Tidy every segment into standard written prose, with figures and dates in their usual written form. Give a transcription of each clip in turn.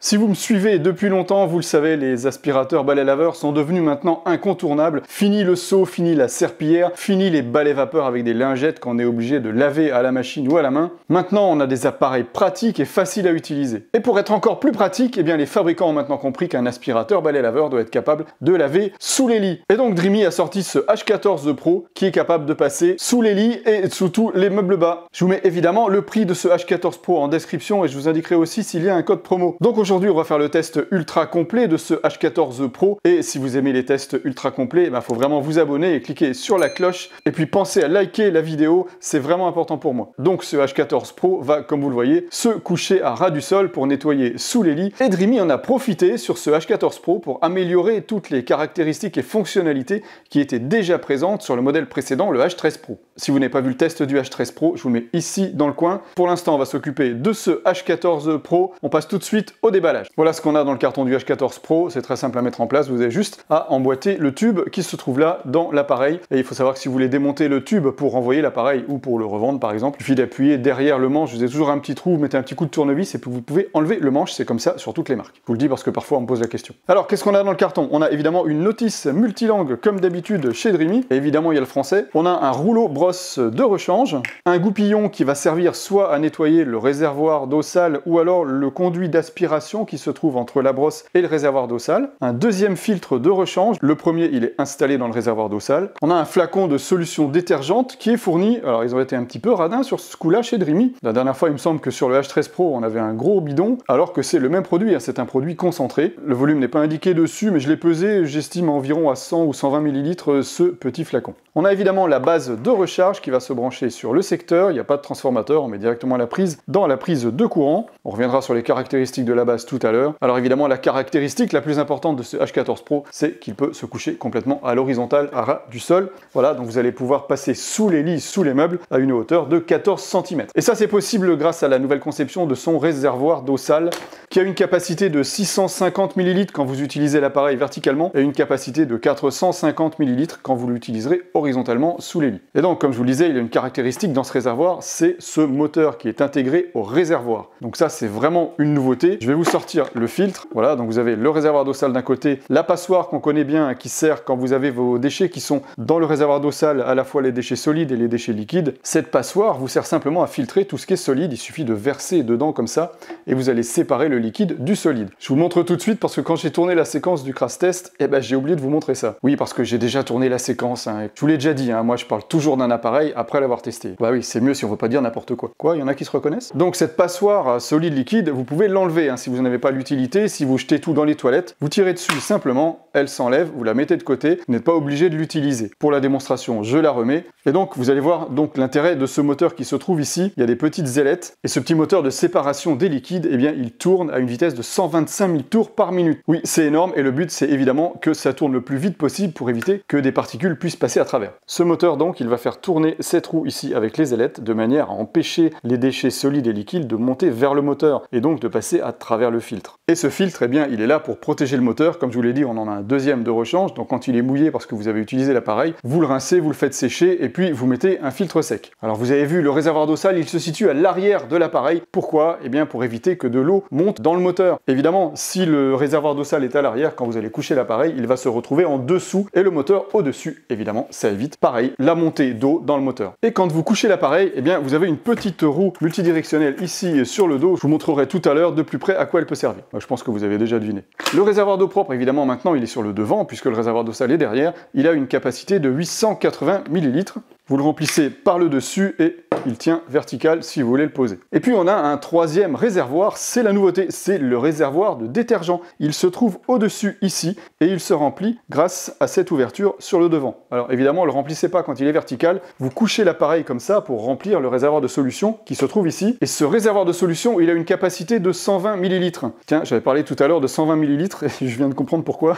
Si vous me suivez depuis longtemps, vous le savez, les aspirateurs balais laveurs sont devenus maintenant incontournables. Fini le seau, fini la serpillière, fini les balais vapeur avec des lingettes qu'on est obligé de laver à la machine ou à la main. Maintenant, on a des appareils pratiques et faciles à utiliser. Et pour être encore plus pratique, eh bien, les fabricants ont maintenant compris qu'un aspirateur balai laveur doit être capable de laver sous les lits. Et donc Dreamy a sorti ce H14 Pro qui est capable de passer sous les lits et sous tous les meubles bas. Je vous mets évidemment le prix de ce H14 Pro en description et je vous indiquerai aussi s'il y a un code promo. Donc aujourd'hui, on va faire le test ultra complet de ce H14 Pro. Et si vous aimez les tests ultra complets, il faut vraiment vous abonner et cliquer sur la cloche. Et puis pensez à liker la vidéo, c'est vraiment important pour moi. Donc ce H14 Pro va, comme vous le voyez, se coucher à ras du sol pour nettoyer sous les lits. Et Dreamy en a profité sur ce H14 Pro pour améliorer toutes les caractéristiques et fonctionnalités qui étaient déjà présentes sur le modèle précédent, le H13 Pro. Si vous n'avez pas vu le test du H13 Pro, je vous le mets ici dans le coin. Pour l'instant, on va s'occuper de ce H14 Pro. On passe tout de suite au déballage. Voilà ce qu'on a dans le carton du H14 Pro. C'est très simple à mettre en place. Vous avez juste à emboîter le tube qui se trouve là dans l'appareil. Et il faut savoir que si vous voulez démonter le tube pour renvoyer l'appareil ou pour le revendre par exemple, il suffit d'appuyer derrière le manche. Vous avez toujours un petit trou, vous mettez un petit coup de tournevis et puis vous pouvez enlever le manche. C'est comme ça sur toutes les marques. Je vous le dis parce que parfois on me pose la question. Alors qu'est-ce qu'on a dans le carton? On a évidemment une notice multilangue comme d'habitude chez Dreamy. Et évidemment il y a le français. On a un rouleau brosse de rechange, un goupillon qui va servir soit à nettoyer le réservoir d'eau sale ou alors le conduit d'aspiration qui se trouve entre la brosse et le réservoir d'eau sale, un deuxième filtre de rechange, le premier il est installé dans le réservoir d'eau sale, on a un flacon de solution détergente qui est fourni, alors ils ont été un petit peu radins sur ce coup-là chez Dreamy, la dernière fois il me semble que sur le H13 Pro on avait un gros bidon, alors que c'est le même produit, c'est un produit concentré, le volume n'est pas indiqué dessus mais je l'ai pesé, j'estime environ à 100 ou 120 ml ce petit flacon. On a évidemment la base de recharge qui va se brancher sur le secteur, il n'y a pas de transformateur, on met directement la prise dans la prise de courant. On reviendra sur les caractéristiques de la base tout à l'heure. Alors évidemment, la caractéristique la plus importante de ce H14 Pro, c'est qu'il peut se coucher complètement à l'horizontale, à ras du sol. Voilà, donc vous allez pouvoir passer sous les lits, sous les meubles, à une hauteur de 14 cm. Et ça, c'est possible grâce à la nouvelle conception de son réservoir d'eau sale, qui a une capacité de 650 ml quand vous utilisez l'appareil verticalement, et une capacité de 450 ml quand vous l'utiliserez horizontalement sous les lits. Et donc, comme je vous le disais, il y a une caractéristique dans ce réservoir, c'est ce moteur qui est intégré au réservoir. Donc ça, c'est vraiment une nouveauté. Je vais vous sortir le filtre. Voilà, donc vous avez le réservoir d'eau sale d'un côté, la passoire qu'on connaît bien, qui sert quand vous avez vos déchets qui sont dans le réservoir d'eau sale, à la fois les déchets solides et les déchets liquides. Cette passoire vous sert simplement à filtrer tout ce qui est solide. Il suffit de verser dedans comme ça, et vous allez séparer le liquide du solide. Je vous montre tout de suite parce que quand j'ai tourné la séquence du crash test, j'ai oublié de vous montrer ça. Oui, parce que j'ai déjà tourné la séquence. Je vous l'ai déjà dit, moi je parle toujours d'un appareil après l'avoir testé. Bah oui, c'est mieux si on veut pas dire n'importe quoi. Quoi, il y en a qui se reconnaissent? Donc cette passoire solide liquide, vous pouvez l'enlever si vous n'en avez pas l'utilité. Si vous jetez tout dans les toilettes, vous tirez dessus simplement, elle s'enlève, vous la mettez de côté, vous n'êtes pas obligé de l'utiliser. Pour la démonstration, je la remets. Et donc vous allez voir l'intérêt de ce moteur qui se trouve ici. Il y a des petites ailettes et ce petit moteur de séparation des liquides, il tourne à une vitesse de 125 000 tours par minute. Oui, c'est énorme et le but c'est évidemment que ça tourne le plus vite possible pour éviter que des particules puissent passer à travers. Ce moteur donc, il va faire tourner cette roue ici avec les ailettes de manière à empêcher les déchets solides et liquides de monter vers le moteur et donc de passer à travers le filtre. Et ce filtre, il est là pour protéger le moteur. Comme je vous l'ai dit, on en a un deuxième de rechange. Donc quand il est mouillé parce que vous avez utilisé l'appareil, vous le rincez, vous le faites sécher et puis vous mettez un filtre sec. Alors vous avez vu, le réservoir d'eau sale, il se situe à l'arrière de l'appareil. Pourquoi? Pour éviter que de l'eau monte dans le moteur. Évidemment, si le réservoir d'eau sale est à l'arrière, quand vous allez coucher l'appareil, il va se retrouver en dessous et le moteur au-dessus. Évidemment, ça évite, pareil, la montée d'eau dans le moteur. Et quand vous couchez l'appareil, vous avez une petite roue multidirectionnelle ici sur le dos. Je vous montrerai tout à l'heure de plus près à quoi elle peut servir. Je pense que vous avez déjà deviné. Le réservoir d'eau propre, évidemment, maintenant, il est sur le devant, puisque le réservoir d'eau sale est derrière. Il a une capacité de 880 ml. Vous le remplissez par le dessus et il tient vertical si vous voulez le poser. Et puis on a un troisième réservoir, c'est la nouveauté, c'est le réservoir de détergent. Il se trouve au-dessus ici et il se remplit grâce à cette ouverture sur le devant. Alors évidemment, ne le remplissez pas quand il est vertical, vous couchez l'appareil comme ça pour remplir le réservoir de solution qui se trouve ici. Et ce réservoir de solution, il a une capacité de 120 ml. Tiens, j'avais parlé tout à l'heure de 120 ml et je viens de comprendre pourquoi.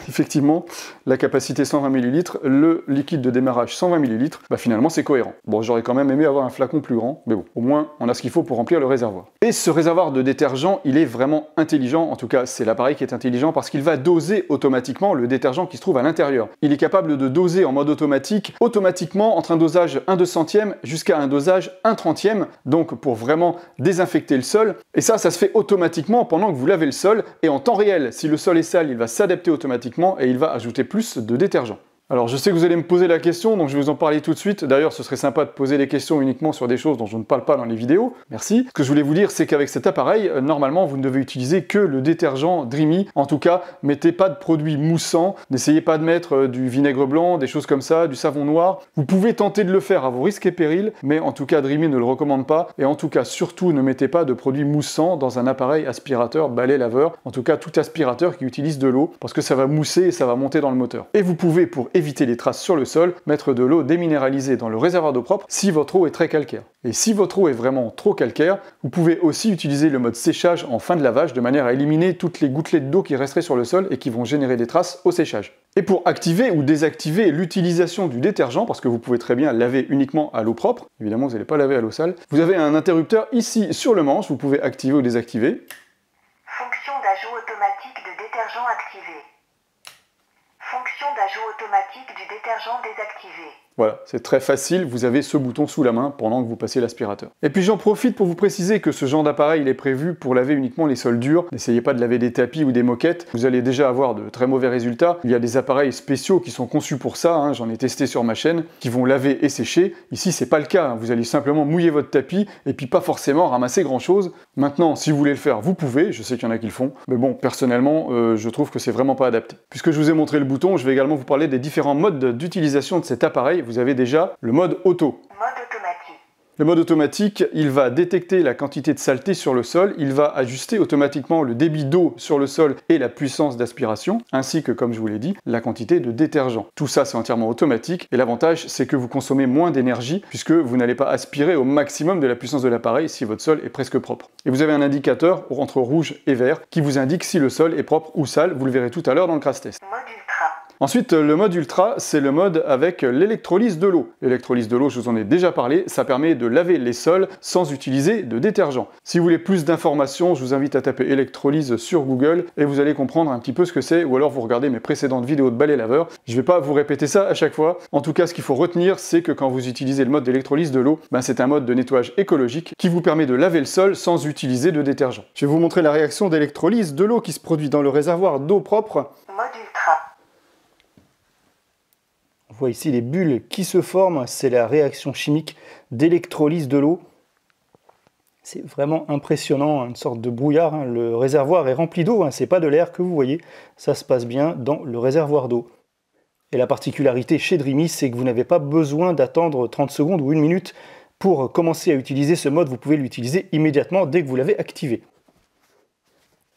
Effectivement, la capacité 120 ml, le liquide de démarrage 120 ml, finalement c'est cohérent. Bon, j'aurais quand même aimé avoir un flacon plus grand, mais bon, au moins on a ce qu'il faut pour remplir le réservoir. Et ce réservoir de détergent, il est vraiment intelligent, en tout cas c'est l'appareil qui est intelligent parce qu'il va doser automatiquement le détergent qui se trouve à l'intérieur. Il est capable de doser en mode automatique, automatiquement entre un dosage 1/2 centième jusqu'à un dosage 1/30, donc pour vraiment désinfecter le sol. Et ça se fait automatiquement pendant que vous lavez le sol, et en temps réel, si le sol est sale, il va s'adapter automatiquement et il va ajouter plus de détergent. Alors je sais que vous allez me poser la question, donc je vais vous en parler tout de suite. D'ailleurs, ce serait sympa de poser des questions uniquement sur des choses dont je ne parle pas dans les vidéos. Merci. Ce que je voulais vous dire, c'est qu'avec cet appareil, normalement, vous ne devez utiliser que le détergent Dreamy. En tout cas, mettez pas de produits moussants. N'essayez pas de mettre du vinaigre blanc, des choses comme ça, du savon noir. Vous pouvez tenter de le faire à vos risques et périls, mais en tout cas, Dreamy ne le recommande pas. Et en tout cas, surtout, ne mettez pas de produits moussants dans un appareil aspirateur, balai, laveur. En tout cas, tout aspirateur qui utilise de l'eau, parce que ça va mousser et ça va monter dans le moteur. Et vous pouvez, pour éviter les traces sur le sol, mettre de l'eau déminéralisée dans le réservoir d'eau propre si votre eau est très calcaire. Et si votre eau est vraiment trop calcaire, vous pouvez aussi utiliser le mode séchage en fin de lavage de manière à éliminer toutes les gouttelettes d'eau qui resteraient sur le sol et qui vont générer des traces au séchage. Et pour activer ou désactiver l'utilisation du détergent, parce que vous pouvez très bien laver uniquement à l'eau propre, évidemment vous n'allez pas laver à l'eau sale, vous avez un interrupteur ici sur le manche, vous pouvez activer ou désactiver. Fonction d'ajout automatique de détergent activée. Fonction d'ajout automatique du détergent désactivée. Voilà, c'est très facile, vous avez ce bouton sous la main pendant que vous passez l'aspirateur. Et puis j'en profite pour vous préciser que ce genre d'appareil il est prévu pour laver uniquement les sols durs. N'essayez pas de laver des tapis ou des moquettes, vous allez déjà avoir de très mauvais résultats. Il y a des appareils spéciaux qui sont conçus pour ça, hein, j'en ai testé sur ma chaîne, qui vont laver et sécher. Ici c'est pas le cas, hein. Vous allez simplement mouiller votre tapis et puis pas forcément ramasser grand chose. Maintenant, si vous voulez le faire, vous pouvez, je sais qu'il y en a qui le font, mais bon, personnellement, je trouve que c'est vraiment pas adapté. Puisque je vous ai montré le bouton, je vais également vous parler des différents modes d'utilisation de cet appareil. Vous avez déjà le mode auto. Mode automatique. Le mode automatique, il va détecter la quantité de saleté sur le sol, il va ajuster automatiquement le débit d'eau sur le sol et la puissance d'aspiration, ainsi que, comme je vous l'ai dit, la quantité de détergent. Tout ça, c'est entièrement automatique, et l'avantage, c'est que vous consommez moins d'énergie, puisque vous n'allez pas aspirer au maximum de la puissance de l'appareil si votre sol est presque propre. Et vous avez un indicateur entre rouge et vert qui vous indique si le sol est propre ou sale, vous le verrez tout à l'heure dans le crash test. Mode ultra. Ensuite, le mode ultra, c'est le mode avec l'électrolyse de l'eau. L'électrolyse de l'eau, je vous en ai déjà parlé, ça permet de laver les sols sans utiliser de détergent. Si vous voulez plus d'informations, je vous invite à taper électrolyse sur Google et vous allez comprendre un petit peu ce que c'est, ou alors vous regardez mes précédentes vidéos de balai laveur. Je ne vais pas vous répéter ça à chaque fois. En tout cas, ce qu'il faut retenir, c'est que quand vous utilisez le mode d'électrolyse de l'eau, c'est un mode de nettoyage écologique qui vous permet de laver le sol sans utiliser de détergent. Je vais vous montrer la réaction d'électrolyse de l'eau qui se produit dans le réservoir d'eau propre. Mode ultra. On voit ici les bulles qui se forment, c'est la réaction chimique d'électrolyse de l'eau. C'est vraiment impressionnant, une sorte de brouillard. Le réservoir est rempli d'eau, c'est pas de l'air que vous voyez, ça se passe bien dans le réservoir d'eau. Et la particularité chez Dreamy, c'est que vous n'avez pas besoin d'attendre 30 secondes ou 1 minute pour commencer à utiliser ce mode, vous pouvez l'utiliser immédiatement dès que vous l'avez activé.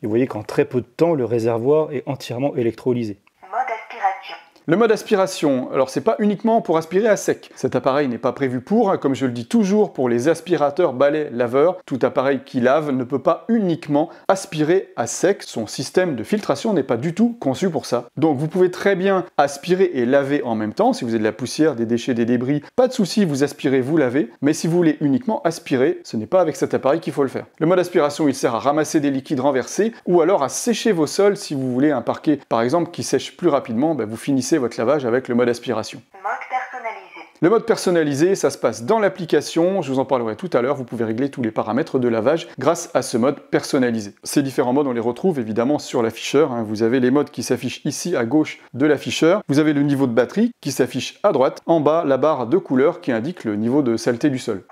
Et vous voyez qu'en très peu de temps, le réservoir est entièrement électrolysé. Mode aspiration. Le mode aspiration, alors c'est pas uniquement pour aspirer à sec. Cet appareil n'est pas prévu pour, comme je le dis toujours pour les aspirateurs, balais, laveurs. Tout appareil qui lave ne peut pas uniquement aspirer à sec. Son système de filtration n'est pas du tout conçu pour ça. Donc vous pouvez très bien aspirer et laver en même temps. Si vous avez de la poussière, des déchets, des débris, pas de souci, vous aspirez, vous lavez. Mais si vous voulez uniquement aspirer, ce n'est pas avec cet appareil qu'il faut le faire. Le mode aspiration, il sert à ramasser des liquides renversés ou alors à sécher vos sols si vous voulez un parquet, par exemple, qui sèche plus rapidement, vous finissez votre lavage avec le mode aspiration. Mode personnalisé. Le mode personnalisé, ça se passe dans l'application, je vous en parlerai tout à l'heure, vous pouvez régler tous les paramètres de lavage grâce à ce mode personnalisé. Ces différents modes, on les retrouve évidemment sur l'afficheur, vous avez les modes qui s'affichent ici à gauche de l'afficheur, vous avez le niveau de batterie qui s'affiche à droite, en bas la barre de couleur qui indique le niveau de saleté du sol.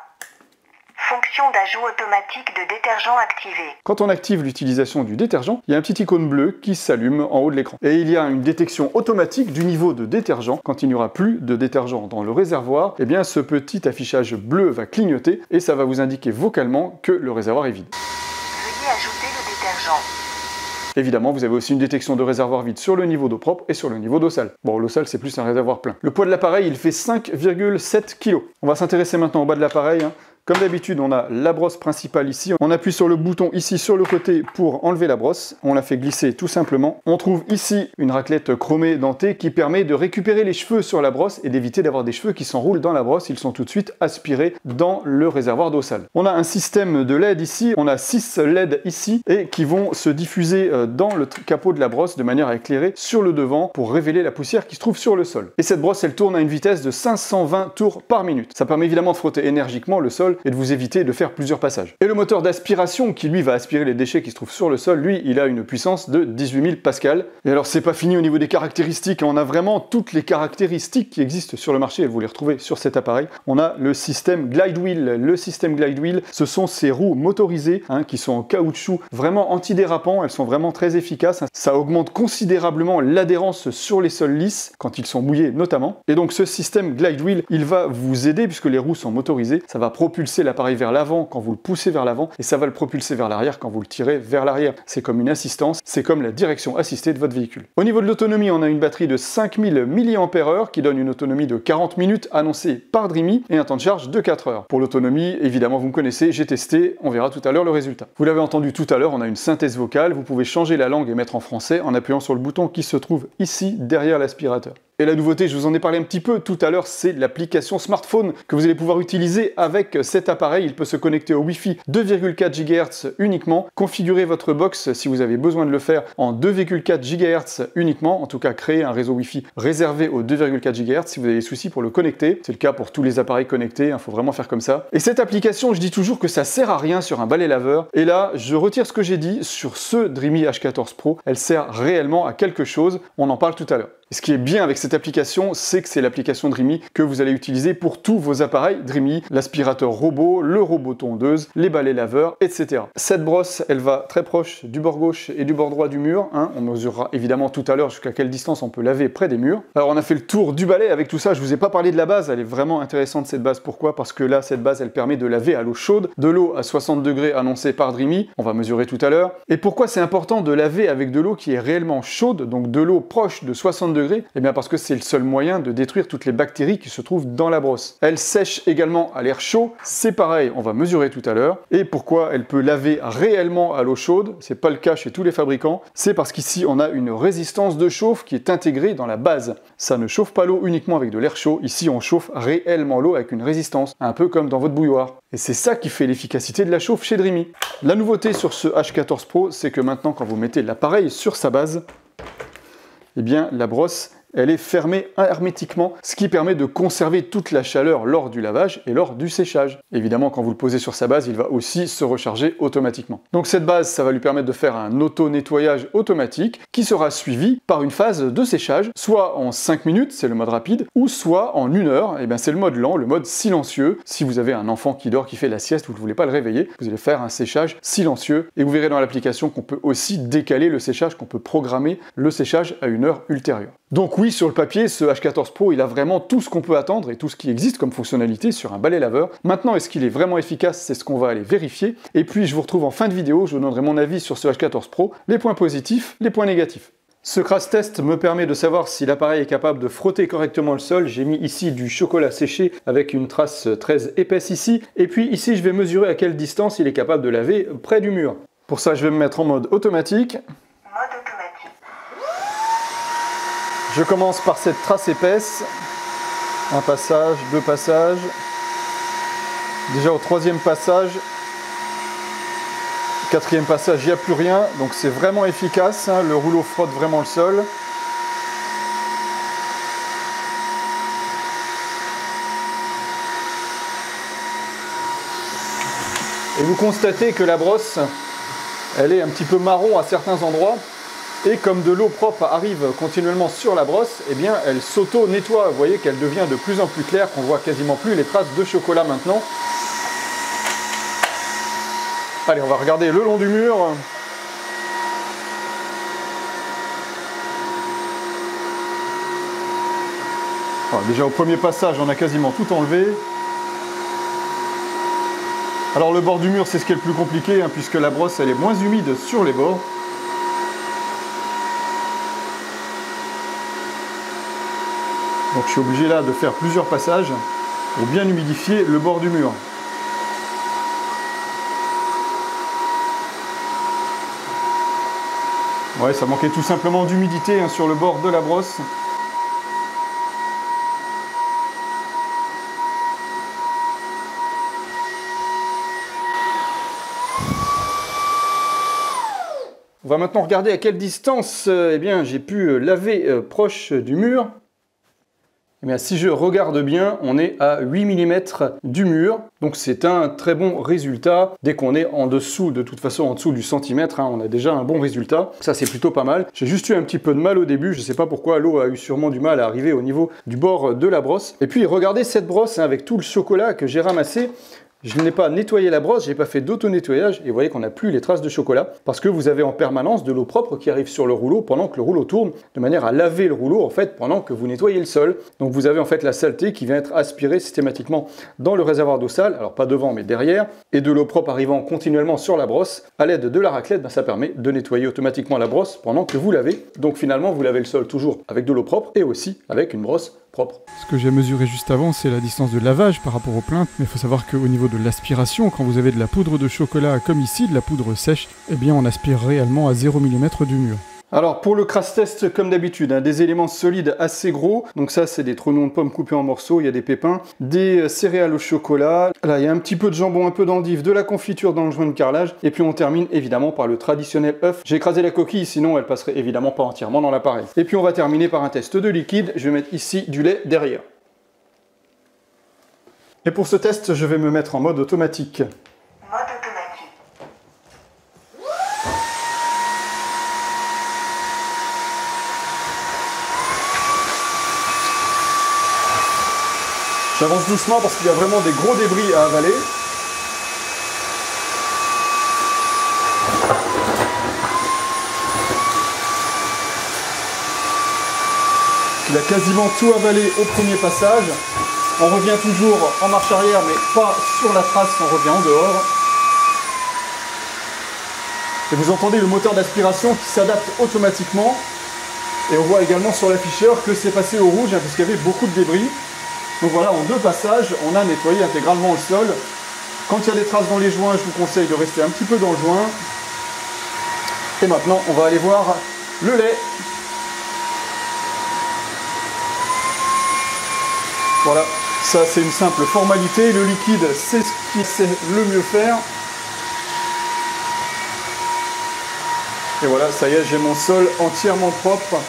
Fonction d'ajout automatique de détergent activée. Quand on active l'utilisation du détergent, il y a un petit icône bleu qui s'allume en haut de l'écran. Et il y a une détection automatique du niveau de détergent. Quand il n'y aura plus de détergent dans le réservoir, eh bien ce petit affichage bleu va clignoter et ça va vous indiquer vocalement que le réservoir est vide. Veuillez ajouter le détergent. Évidemment, vous avez aussi une détection de réservoir vide sur le niveau d'eau propre et sur le niveau d'eau sale. Bon, l'eau sale, c'est plus un réservoir plein. Le poids de l'appareil, il fait 5,7 kg. On va s'intéresser maintenant au bas de l'appareil. Comme d'habitude, on a la brosse principale ici. On appuie sur le bouton ici sur le côté pour enlever la brosse. On la fait glisser tout simplement. On trouve ici une raclette chromée dentée qui permet de récupérer les cheveux sur la brosse et d'éviter d'avoir des cheveux qui s'enroulent dans la brosse. Ils sont tout de suite aspirés dans le réservoir d'eau sale. On a un système de LED ici. On a 6 LED ici et qui vont se diffuser dans le capot de la brosse de manière à éclairer sur le devant pour révéler la poussière qui se trouve sur le sol. Et cette brosse, elle tourne à une vitesse de 520 tours par minute. Ça permet évidemment de frotter énergiquement le sol et de vous éviter de faire plusieurs passages. Et le moteur d'aspiration qui lui va aspirer les déchets qui se trouvent sur le sol, lui, il a une puissance de 18 000 pascal. Et alors c'est pas fini au niveau des caractéristiques, on a vraiment toutes les caractéristiques qui existent sur le marché et vous les retrouvez sur cet appareil. On a le système Glide Wheel. Le système Glide Wheel, ce sont ces roues motorisées qui sont en caoutchouc vraiment antidérapants, elles sont vraiment très efficaces. Ça augmente considérablement l'adhérence sur les sols lisses quand ils sont mouillés notamment. Et donc ce système Glide Wheel, il va vous aider puisque les roues sont motorisées. Ça va propulser l'appareil vers l'avant quand vous le poussez vers l'avant et ça va le propulser vers l'arrière quand vous le tirez vers l'arrière. C'est comme une assistance, c'est comme la direction assistée de votre véhicule. Au niveau de l'autonomie, on a une batterie de 5000 mAh qui donne une autonomie de 40 minutes annoncée par Dreamy et un temps de charge de 4 heures. Pour l'autonomie, évidemment, vous me connaissez, j'ai testé, on verra tout à l'heure le résultat. Vous l'avez entendu tout à l'heure, on a une synthèse vocale, vous pouvez changer la langue et mettre en français en appuyant sur le bouton qui se trouve ici derrière l'aspirateur. Et la nouveauté, je vous en ai parlé un petit peu tout à l'heure, c'est l'application smartphone que vous allez pouvoir utiliser avec cet appareil. Il peut se connecter au Wi-Fi 2,4 GHz uniquement. Configurez votre box si vous avez besoin de le faire en 2,4 GHz uniquement. En tout cas, créer un réseau Wi-Fi réservé aux 2,4 GHz si vous avez des soucis pour le connecter. C'est le cas pour tous les appareils connectés, il faut vraiment faire comme ça. Et cette application, je dis toujours que ça sert à rien sur un balai laveur. Et là, je retire ce que j'ai dit sur ce Dreamy H14 Pro. Elle sert réellement à quelque chose. On en parle tout à l'heure. Et ce qui est bien avec cette application, c'est que c'est l'application Dreamy que vous allez utiliser pour tous vos appareils Dreamy, l'aspirateur robot, le robot tondeuse, les balais laveurs, etc. Cette brosse, elle va très proche du bord gauche et du bord droit du mur. On mesurera évidemment tout à l'heure jusqu'à quelle distance on peut laver près des murs. Alors on a fait le tour du balai avec tout ça. Je vous ai pas parlé de la base, elle est vraiment intéressante cette base. Pourquoi? Parce que là, cette base, elle permet de laver à l'eau chaude, de l'eau à 60 degrés annoncée par Dreamy. On va mesurer tout à l'heure. Et pourquoi c'est important de laver avec de l'eau qui est réellement chaude, donc de l'eau proche de 60 degrés? Eh bien parce que c'est le seul moyen de détruire toutes les bactéries qui se trouvent dans la brosse. Elle sèche également à l'air chaud, c'est pareil, on va mesurer tout à l'heure. Et pourquoi elle peut laver réellement à l'eau chaude? C'est pas le cas chez tous les fabricants, c'est parce qu'ici on a une résistance de chauffe qui est intégrée dans la base. Ça ne chauffe pas l'eau uniquement avec de l'air chaud, ici on chauffe réellement l'eau avec une résistance, un peu comme dans votre bouilloire. Et c'est ça qui fait l'efficacité de la chauffe chez Dreamy. La nouveauté sur ce H14 Pro, c'est que maintenant quand vous mettez l'appareil sur sa base, eh bien la brosse, elle est fermée hermétiquement, ce qui permet de conserver toute la chaleur lors du lavage et lors du séchage. Évidemment, quand vous le posez sur sa base, il va aussi se recharger automatiquement. Donc cette base, ça va lui permettre de faire un auto-nettoyage automatique qui sera suivi par une phase de séchage, soit en 5 minutes, c'est le mode rapide, ou soit en 1 heure, et bien c'est le mode lent, le mode silencieux. Si vous avez un enfant qui dort, qui fait la sieste, vous ne voulez pas le réveiller, vous allez faire un séchage silencieux, et vous verrez dans l'application qu'on peut aussi décaler le séchage, qu'on peut programmer le séchage à une heure ultérieure. Donc oui, sur le papier, ce H14 Pro, il a vraiment tout ce qu'on peut attendre et tout ce qui existe comme fonctionnalité sur un balai laveur. Maintenant, est-ce qu'il est vraiment efficace? C'est ce qu'on va aller vérifier. Et puis, je vous retrouve en fin de vidéo, je vous donnerai mon avis sur ce H14 Pro, les points positifs, les points négatifs. Ce crash test me permet de savoir si l'appareil est capable de frotter correctement le sol. J'ai mis ici du chocolat séché avec une trace très épaisse ici. Et puis ici, je vais mesurer à quelle distance il est capable de laver près du mur. Pour ça, je vais me mettre en mode automatique. Je commence par cette trace épaisse, un passage, 2 passages, déjà au 3e passage, 4e passage, il n'y a plus rien, donc c'est vraiment efficace, le rouleau frotte vraiment le sol. Et vous constatez que la brosse, elle est un petit peu marron à certains endroits. Et comme de l'eau propre arrive continuellement sur la brosse, eh bien elle s'auto-nettoie. Vous voyez qu'elle devient de plus en plus claire, qu'on voit quasiment plus les traces de chocolat maintenant. Allez, on va regarder le long du mur. Alors, déjà au premier passage, on a quasiment tout enlevé. Alors le bord du mur, c'est ce qui est le plus compliqué, puisque la brosse, elle est moins humide sur les bords. Donc je suis obligé là de faire plusieurs passages pour bien humidifier le bord du mur. Ouais, ça manquait tout simplement d'humidité hein, sur le bord de la brosse. On va maintenant regarder à quelle distance eh bien, j'ai pu laver proche du mur. Eh bien, si je regarde bien, on est à 8 mm du mur. Donc c'est un très bon résultat. Dès qu'on est en dessous, de toute façon en dessous du centimètre, hein, on a déjà un bon résultat. Ça c'est plutôt pas mal. J'ai juste eu un petit peu de mal au début. Je ne sais pas pourquoi, l'eau a eu sûrement du mal à arriver au niveau du bord de la brosse. Et puis regardez cette brosse hein, avec tout le chocolat que j'ai ramassé. Je n'ai pas nettoyé la brosse, je n'ai pas fait d'auto-nettoyage et vous voyez qu'on n'a plus les traces de chocolat parce que vous avez en permanence de l'eau propre qui arrive sur le rouleau pendant que le rouleau tourne de manière à laver le rouleau en fait pendant que vous nettoyez le sol. Donc vous avez en fait la saleté qui vient être aspirée systématiquement dans le réservoir d'eau sale, alors pas devant mais derrière, et de l'eau propre arrivant continuellement sur la brosse. À l'aide de la raclette, ça permet de nettoyer automatiquement la brosse pendant que vous lavez. Donc finalement vous lavez le sol toujours avec de l'eau propre et aussi avec une brosse propre. Ce que j'ai mesuré juste avant, c'est la distance de lavage par rapport aux plaintes, mais il faut savoir qu'au niveau de l'aspiration, quand vous avez de la poudre de chocolat comme ici, de la poudre sèche, eh bien on aspire réellement à 0 mm du mur. Alors pour le crash test, comme d'habitude, hein, des éléments solides assez gros. Donc ça c'est des trognons de pommes coupés en morceaux, il y a des pépins, des céréales au chocolat. Là il y a un petit peu de jambon, un peu d'endive, de la confiture dans le joint de carrelage. Et puis on termine évidemment par le traditionnel œuf. J'ai écrasé la coquille, sinon elle passerait évidemment pas entièrement dans l'appareil. Et puis on va terminer par un test de liquide. Je vais mettre ici du lait derrière. Et pour ce test, je vais me mettre en mode automatique. Mode automatique. J'avance doucement parce qu'il y a vraiment des gros débris à avaler. Il a quasiment tout avalé au premier passage. On revient toujours en marche arrière, mais pas sur la trace, on revient en dehors. Et vous entendez le moteur d'aspiration qui s'adapte automatiquement. Et on voit également sur l'afficheur que c'est passé au rouge, hein, parce qu'il y avait beaucoup de débris. Donc voilà, en 2 passages, on a nettoyé intégralement le sol. Quand il y a des traces dans les joints, je vous conseille de rester un petit peu dans le joint. Et maintenant, on va aller voir le lait. Voilà, ça c'est une simple formalité. Le liquide, c'est ce qui sait le mieux faire. Et voilà, ça y est, j'ai mon sol entièrement propre.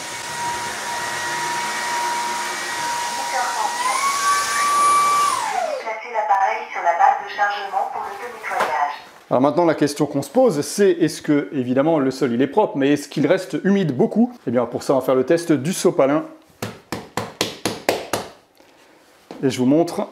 Alors maintenant, la question qu'on se pose, c'est est-ce que, évidemment, le sol il est propre, mais est-ce qu'il reste humide beaucoup? Et bien pour ça, on va faire le test du sopalin. Et je vous montre.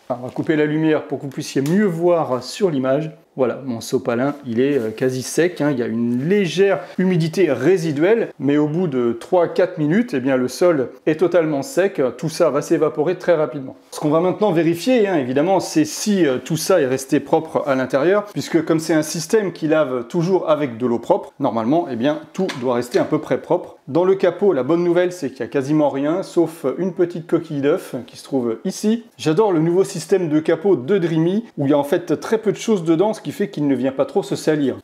Alors, on va couper la lumière pour que vous puissiez mieux voir sur l'image. Voilà, mon sopalin, il est quasi sec, hein. Il y a une légère humidité résiduelle, mais au bout de 3-4 minutes, eh bien, le sol est totalement sec. Tout ça va s'évaporer très rapidement. Ce qu'on va maintenant vérifier, hein, évidemment, c'est si tout ça est resté propre à l'intérieur, puisque comme c'est un système qui lave toujours avec de l'eau propre, normalement, eh bien, tout doit rester à peu près propre. Dans le capot, la bonne nouvelle, c'est qu'il n'y a quasiment rien, sauf une petite coquille d'œuf qui se trouve ici. J'adore le nouveau système de capot de Dreamy, où il y a en fait très peu de choses dedans, ce qui fait qu'il ne vient pas trop se salir.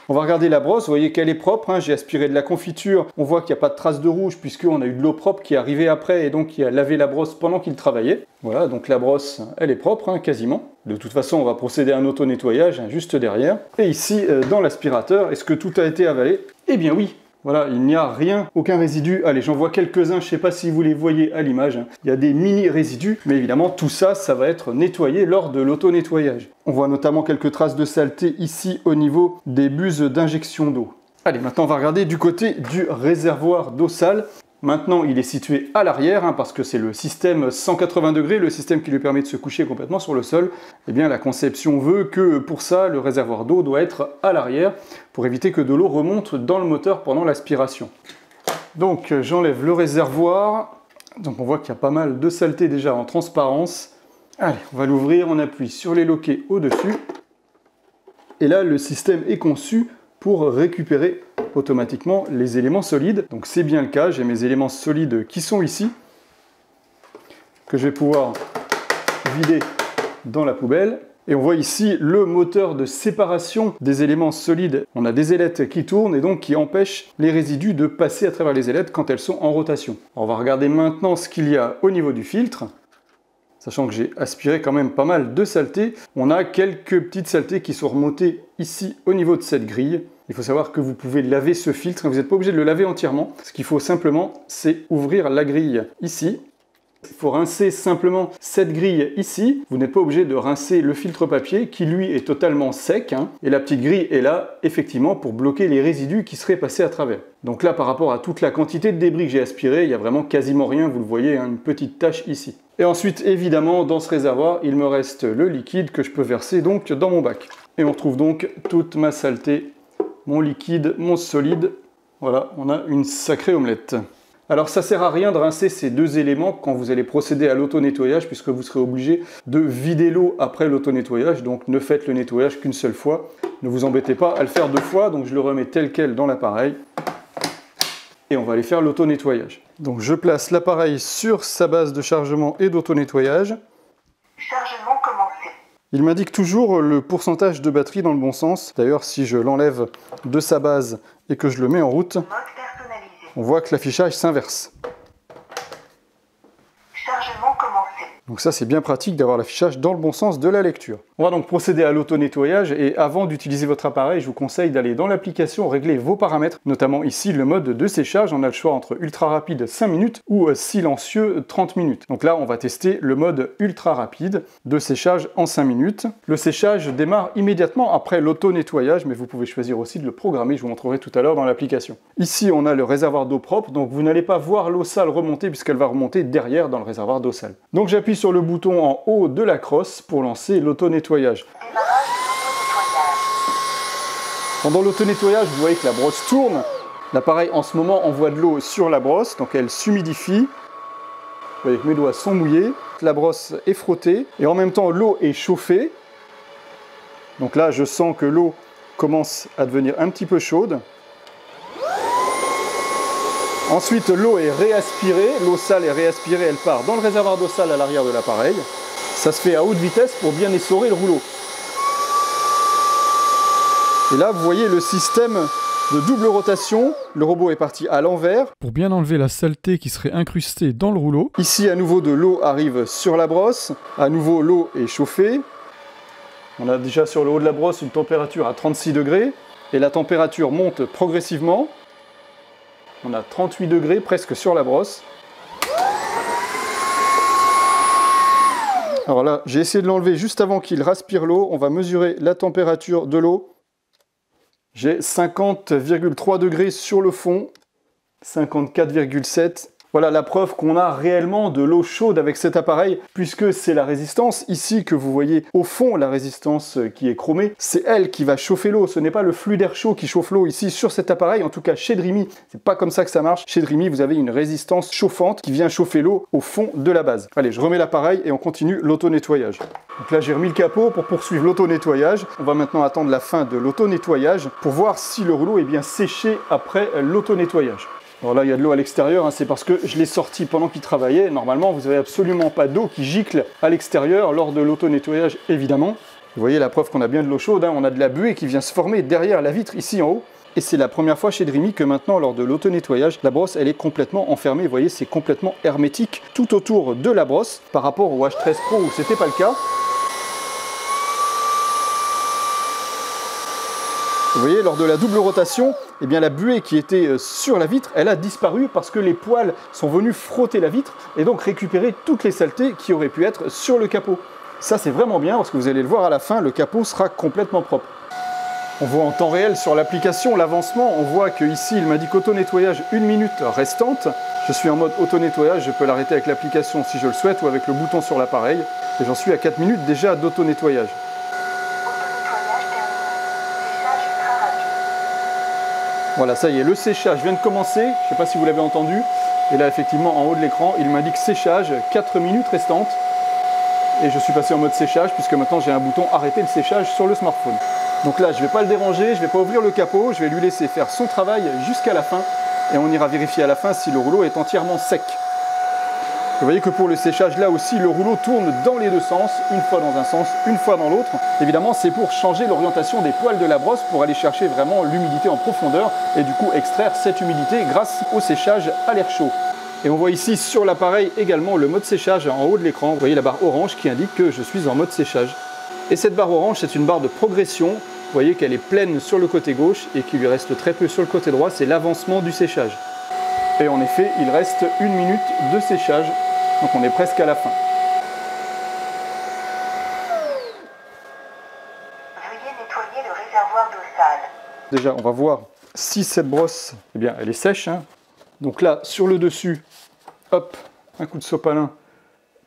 On va regarder la brosse, vous voyez qu'elle est propre, hein. J'ai aspiré de la confiture, on voit qu'il n'y a pas de trace de rouge puisqu'on a eu de l'eau propre qui est arrivée après et donc qui a lavé la brosse pendant qu'il travaillait. Voilà, donc la brosse, elle est propre, hein, quasiment. De toute façon, on va procéder à un auto-nettoyage, hein, juste derrière. Et ici, dans l'aspirateur, est-ce que tout a été avalé? Eh bien oui. Voilà, il n'y a rien, aucun résidu. Allez, j'en vois quelques-uns, je ne sais pas si vous les voyez à l'image. Hein. Il y a des mini résidus, mais évidemment, tout ça, ça va être nettoyé lors de l'auto-nettoyage. On voit notamment quelques traces de saleté ici au niveau des buses d'injection d'eau. Allez, maintenant, on va regarder du côté du réservoir d'eau sale. Maintenant, il est situé à l'arrière, hein, parce que c'est le système 180 degrés, le système qui lui permet de se coucher complètement sur le sol. Eh bien, la conception veut que pour ça, le réservoir d'eau doit être à l'arrière, pour éviter que de l'eau remonte dans le moteur pendant l'aspiration. Donc, j'enlève le réservoir. Donc, on voit qu'il y a pas mal de saleté déjà en transparence. Allez, on va l'ouvrir, on appuie sur les loquets au-dessus. Et là, le système est conçu pour récupérer automatiquement les éléments solides. Donc c'est bien le cas, j'ai mes éléments solides qui sont ici, que je vais pouvoir vider dans la poubelle. Et on voit ici le moteur de séparation des éléments solides. On a des ailettes qui tournent et donc qui empêchent les résidus de passer à travers les ailettes quand elles sont en rotation. On va regarder maintenant ce qu'il y a au niveau du filtre. Sachant que j'ai aspiré quand même pas mal de saletés, on a quelques petites saletés qui sont remontées ici au niveau de cette grille. Il faut savoir que vous pouvez laver ce filtre, vous n'êtes pas obligé de le laver entièrement. Ce qu'il faut simplement, c'est ouvrir la grille ici. Il faut rincer simplement cette grille ici. Vous n'êtes pas obligé de rincer le filtre papier qui lui est totalement sec. Et la petite grille est là effectivement pour bloquer les résidus qui seraient passés à travers. Donc là, par rapport à toute la quantité de débris que j'ai aspiré, il n'y a vraiment quasiment rien. Vous le voyez, une petite tache ici. Et ensuite, évidemment, dans ce réservoir, il me reste le liquide que je peux verser donc dans mon bac. Et on retrouve donc toute ma saleté, mon liquide, mon solide. Voilà, on a une sacrée omelette. Alors ça sert à rien de rincer ces deux éléments quand vous allez procéder à l'auto-nettoyage puisque vous serez obligé de vider l'eau après l'auto-nettoyage. Donc ne faites le nettoyage qu'une seule fois. Ne vous embêtez pas à le faire deux fois. Donc je le remets tel quel dans l'appareil. Et on va aller faire l'auto-nettoyage. Donc je place l'appareil sur sa base de chargement et d'auto-nettoyage. Chargement commencé. Il m'indique toujours le pourcentage de batterie dans le bon sens. D'ailleurs, si je l'enlève de sa base et que je le mets en route, Mode personnalisé. on voit que l'affichage s'inverse. Chargement commencé. Donc ça, c'est bien pratique d'avoir l'affichage dans le bon sens de la lecture. On va donc procéder à l'auto-nettoyage et avant d'utiliser votre appareil, je vous conseille d'aller dans l'application régler vos paramètres, notamment ici le mode de séchage. On a le choix entre ultra rapide 5 minutes ou silencieux 30 minutes. Donc là, on va tester le mode ultra rapide de séchage en 5 minutes. Le séchage démarre immédiatement après l'auto-nettoyage, mais vous pouvez choisir aussi de le programmer, je vous montrerai tout à l'heure dans l'application. Ici, on a le réservoir d'eau propre, donc vous n'allez pas voir l'eau sale remonter puisqu'elle va remonter derrière dans le réservoir d'eau sale. Donc j'appuie sur le bouton en haut de la crosse pour lancer l'auto-nettoyage. Démarrage de l'auto-nettoyage. Pendant l'auto-nettoyage, vous voyez que la brosse tourne. L'appareil en ce moment envoie de l'eau sur la brosse, donc elle s'humidifie. Vous voyez que mes doigts sont mouillés, la brosse est frottée et en même temps l'eau est chauffée. Donc là, je sens que l'eau commence à devenir un petit peu chaude. Ensuite, l'eau est réaspirée, l'eau sale est réaspirée, elle part dans le réservoir d'eau sale à l'arrière de l'appareil. Ça se fait à haute vitesse pour bien essorer le rouleau. Et là, vous voyez le système de double rotation. Le robot est parti à l'envers. Pour bien enlever la saleté qui serait incrustée dans le rouleau. Ici, à nouveau, de l'eau arrive sur la brosse. À nouveau, l'eau est chauffée. On a déjà sur le haut de la brosse une température à 36 degrés. Et la température monte progressivement. On a 38 degrés presque sur la brosse. Alors là, j'ai essayé de l'enlever juste avant qu'il raspire l'eau. On va mesurer la température de l'eau. J'ai 50,3 degrés sur le fond, 54,7. Voilà la preuve qu'on a réellement de l'eau chaude avec cet appareil, puisque c'est la résistance ici que vous voyez au fond, la résistance qui est chromée, c'est elle qui va chauffer l'eau. Ce n'est pas le flux d'air chaud qui chauffe l'eau ici sur cet appareil, en tout cas chez Dreamy, c'est pas comme ça que ça marche. Chez Dreamy, vous avez une résistance chauffante qui vient chauffer l'eau au fond de la base. Allez, je remets l'appareil et on continue l'auto-nettoyage. Donc là, j'ai remis le capot pour poursuivre l'auto-nettoyage. On va maintenant attendre la fin de l'auto-nettoyage pour voir si le rouleau est bien séché après l'auto-nettoyage. Alors là, il y a de l'eau à l'extérieur, c'est parce que je l'ai sorti pendant qu'il travaillait. Normalement, vous n'avez absolument pas d'eau qui gicle à l'extérieur lors de l'auto-nettoyage, évidemment. Vous voyez la preuve qu'on a bien de l'eau chaude, on a de la buée qui vient se former derrière la vitre, ici en haut. Et c'est la première fois chez Dreamy que maintenant, lors de l'auto-nettoyage, la brosse, elle est complètement enfermée. Vous voyez, c'est complètement hermétique tout autour de la brosse, par rapport au H13 Pro où c'était pas le cas. Vous voyez, lors de la double rotation, eh bien, la buée qui était sur la vitre, elle a disparu parce que les poils sont venus frotter la vitre et donc récupérer toutes les saletés qui auraient pu être sur le capot. Ça, c'est vraiment bien parce que vous allez le voir à la fin, le capot sera complètement propre. On voit en temps réel sur l'application l'avancement. On voit qu'ici, il m'indique auto-nettoyage 1 minute restante. Je suis en mode auto-nettoyage, je peux l'arrêter avec l'application si je le souhaite ou avec le bouton sur l'appareil. Et j'en suis à 4 minutes déjà d'auto-nettoyage. Voilà, ça y est, le séchage vient de commencer. Je ne sais pas si vous l'avez entendu. Et là, effectivement, en haut de l'écran, il m'indique séchage, 4 minutes restantes. Et je suis passé en mode séchage, puisque maintenant j'ai un bouton arrêter le séchage sur le smartphone. Donc là, je ne vais pas le déranger, je ne vais pas ouvrir le capot, je vais lui laisser faire son travail jusqu'à la fin. Et on ira vérifier à la fin si le rouleau est entièrement sec. Vous voyez que pour le séchage, là aussi, le rouleau tourne dans les deux sens, une fois dans un sens, une fois dans l'autre. Évidemment, c'est pour changer l'orientation des poils de la brosse, pour aller chercher vraiment l'humidité en profondeur et du coup extraire cette humidité grâce au séchage à l'air chaud. Et on voit ici sur l'appareil également le mode séchage en haut de l'écran. Vous voyez la barre orange qui indique que je suis en mode séchage. Et cette barre orange, c'est une barre de progression. Vous voyez qu'elle est pleine sur le côté gauche et qu'il lui reste très peu sur le côté droit. C'est l'avancement du séchage. Et en effet, il reste 1 minute de séchage. Donc on est presque à la fin. Veuillez nettoyer le réservoir d'eau sale. Déjà, on va voir si cette brosse, eh bien, elle est sèche. Hein. Donc là, sur le dessus, hop, un coup de sopalin.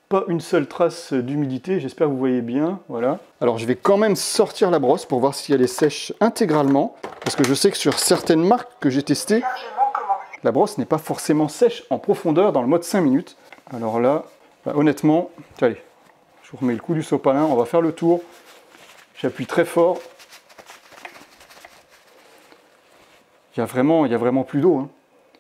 Pas une seule trace d'humidité, j'espère que vous voyez bien, voilà. Alors je vais quand même sortir la brosse pour voir si elle est sèche intégralement, parce que je sais que sur certaines marques que j'ai testées, Chargement commencé. la brosse n'est pas forcément sèche en profondeur dans le mode 5 minutes. Alors là, honnêtement, allez, je vous remets le coup du sopalin, on va faire le tour. J'appuie très fort. Il y a vraiment plus d'eau. Hein.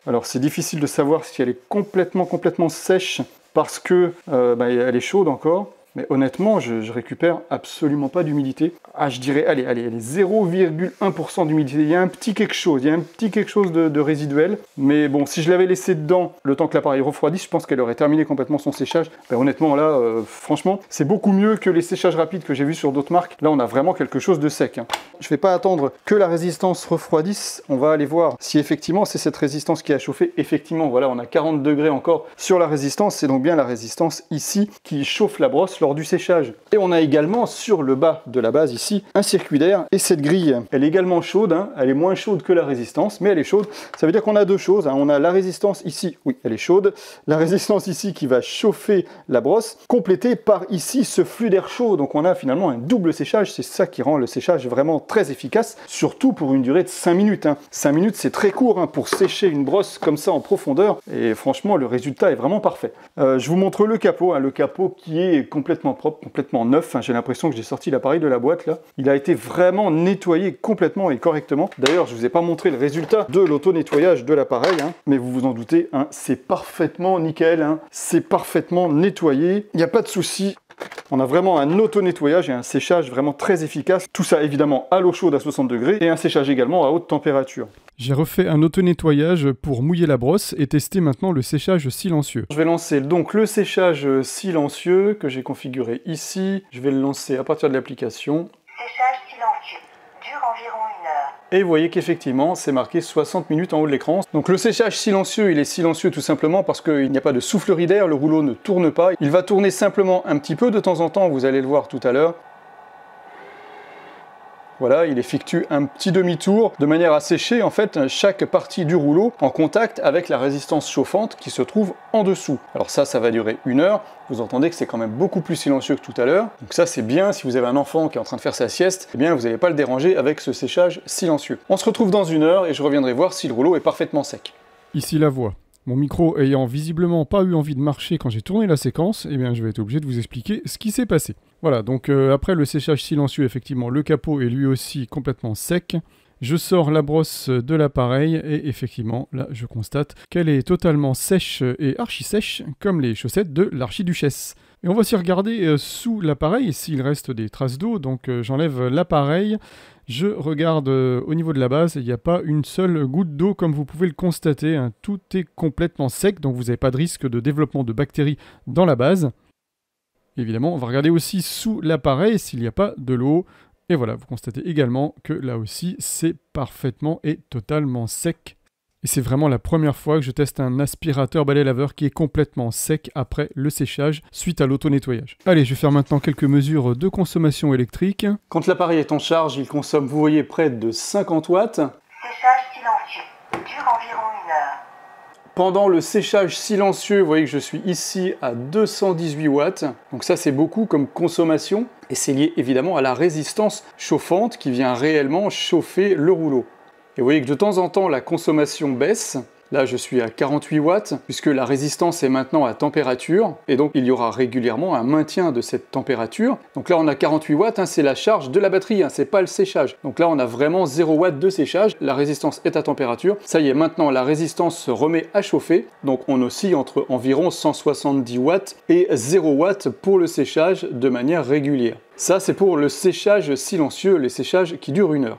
Alors c'est difficile de savoir si elle est complètement sèche, parce que elle est chaude encore, mais honnêtement, je récupère absolument pas d'humidité. Ah, je dirais, allez, 0,1% d'humidité. Il y a un petit quelque chose, de résiduel. Mais bon, si je l'avais laissé dedans, le temps que l'appareil refroidisse, je pense qu'elle aurait terminé complètement son séchage. Honnêtement, là, franchement, c'est beaucoup mieux que les séchages rapides que j'ai vus sur d'autres marques. Là, on a vraiment quelque chose de sec. Hein. Je ne vais pas attendre que la résistance refroidisse. On va aller voir si effectivement c'est cette résistance qui a chauffé. Effectivement, voilà, on a 40 degrés encore sur la résistance. C'est donc bien la résistance ici qui chauffe la brosse lors du séchage. Et on a également sur le bas de la base ici un circuit d'air. Et cette grille, elle est également chaude. Hein. Elle est moins chaude que la résistance, mais elle est chaude. Ça veut dire qu'on a deux choses. Hein. On a la résistance ici, oui, elle est chaude. La résistance ici qui va chauffer la brosse, complétée par ici ce flux d'air chaud. Donc on a finalement un double séchage. C'est ça qui rend le séchage vraiment très efficace, surtout pour une durée de 5 minutes. Hein. 5 minutes, c'est très court hein, pour sécher une brosse comme ça en profondeur. Et franchement, le résultat est vraiment parfait. Je vous montre le capot. Hein. Le capot qui est complètement propre, complètement neuf. Hein. J'ai l'impression que j'ai sorti l'appareil de la boîte là. Il a été vraiment nettoyé complètement et correctement. D'ailleurs, je ne vous ai pas montré le résultat de l'auto-nettoyage de l'appareil, hein. Mais vous vous en doutez, hein, c'est parfaitement nickel. Hein. C'est parfaitement nettoyé. Il n'y a pas de souci. On a vraiment un auto-nettoyage et un séchage vraiment très efficace. Tout ça évidemment à l'eau chaude à 60 degrés et un séchage également à haute température. J'ai refait un auto-nettoyage pour mouiller la brosse et tester maintenant le séchage silencieux. Je vais lancer donc le séchage silencieux que j'ai configuré ici. Je vais le lancer à partir de l'application. Séchage silencieux. Dure environ 1 heure. Et vous voyez qu'effectivement, c'est marqué 60 minutes en haut de l'écran. Donc le séchage silencieux, il est silencieux tout simplement parce qu'il n'y a pas de soufflerie d'air, le rouleau ne tourne pas. Il va tourner simplement un petit peu de temps en temps, vous allez le voir tout à l'heure. Voilà, il effectue un petit demi-tour de manière à sécher en fait chaque partie du rouleau en contact avec la résistance chauffante qui se trouve en dessous. Alors ça va durer 1 heure. Vous entendez que c'est quand même beaucoup plus silencieux que tout à l'heure. Donc ça c'est bien, si vous avez un enfant qui est en train de faire sa sieste, eh bien vous n'allez pas le déranger avec ce séchage silencieux. On se retrouve dans 1 heure et je reviendrai voir si le rouleau est parfaitement sec. Ici la voix. Mon micro ayant visiblement pas eu envie de marcher quand j'ai tourné la séquence, eh bien je vais être obligé de vous expliquer ce qui s'est passé. Voilà, donc après le séchage silencieux, effectivement, le capot est lui aussi complètement sec. Je sors la brosse de l'appareil et effectivement, là, je constate qu'elle est totalement sèche et archi-sèche, comme les chaussettes de l'archiduchesse. Et on va aussi regarder sous l'appareil s'il reste des traces d'eau, donc j'enlève l'appareil. Je regarde au niveau de la base, il n'y a pas une seule goutte d'eau comme vous pouvez le constater. Hein. Tout est complètement sec, donc vous n'avez pas de risque de développement de bactéries dans la base. Évidemment, on va regarder aussi sous l'appareil s'il n'y a pas de l'eau. Et voilà, vous constatez également que là aussi, c'est parfaitement et totalement sec. Et c'est vraiment la première fois que je teste un aspirateur balai-laveur qui est complètement sec après le séchage suite à l'auto-nettoyage. Allez, je vais faire maintenant quelques mesures de consommation électrique. Quand l'appareil est en charge, il consomme, vous voyez, près de 50 watts. Séchage silencieux. Dure environ 1 heure. Pendant le séchage silencieux, vous voyez que je suis ici à 218 watts. Donc ça, c'est beaucoup comme consommation. Et c'est lié évidemment à la résistance chauffante qui vient réellement chauffer le rouleau. Et vous voyez que de temps en temps, la consommation baisse. Là, je suis à 48 watts, puisque la résistance est maintenant à température, et donc il y aura régulièrement un maintien de cette température. Donc là, on a 48 watts, hein, c'est la charge de la batterie, hein, c'est pas le séchage. Donc là, on a vraiment 0 watts de séchage, la résistance est à température. Ça y est, maintenant, la résistance se remet à chauffer, donc on oscille entre environ 170 watts et 0 watts pour le séchage de manière régulière. Ça, c'est pour le séchage silencieux, les séchages qui durent 1 heure.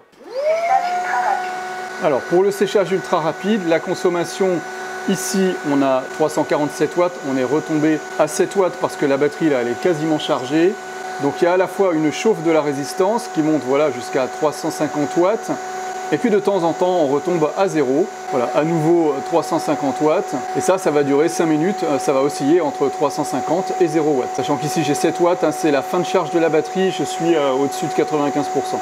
Alors, pour le séchage ultra rapide, la consommation, ici, on a 347 watts, on est retombé à 7 watts parce que la batterie, là, elle est quasiment chargée. Donc, il y a à la fois une chauffe de la résistance qui monte, voilà, jusqu'à 350 watts. Et puis, de temps en temps, on retombe à 0. Voilà, à nouveau 350 watts. Et ça va durer 5 minutes. Ça va osciller entre 350 et 0 watts. Sachant qu'ici, j'ai 7 watts, hein, c'est la fin de charge de la batterie. Je suis au-dessus de 95%.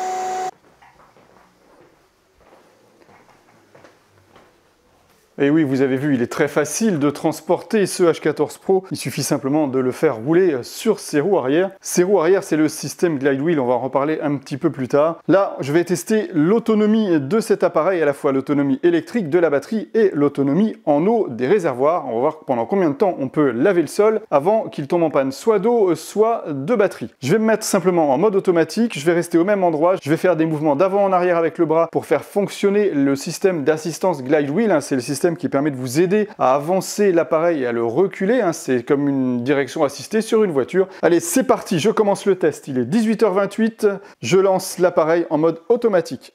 Et oui, vous avez vu, il est très facile de transporter ce H14 Pro. Il suffit simplement de le faire rouler sur ses roues arrière. Ces roues arrière, c'est le système Glide Wheel, on va en reparler un petit peu plus tard. Là, je vais tester l'autonomie de cet appareil, à la fois l'autonomie électrique de la batterie et l'autonomie en eau des réservoirs. On va voir pendant combien de temps on peut laver le sol avant qu'il tombe en panne, soit d'eau, soit de batterie. Je vais me mettre simplement en mode automatique, je vais rester au même endroit, je vais faire des mouvements d'avant en arrière avec le bras pour faire fonctionner le système d'assistance Glide Wheel, hein, c'est le système qui permet de vous aider à avancer l'appareil et à le reculer, hein. C'est comme une direction assistée sur une voiture. Allez, c'est parti, je commence le test. Il est 18h28, je lance l'appareil en mode automatique.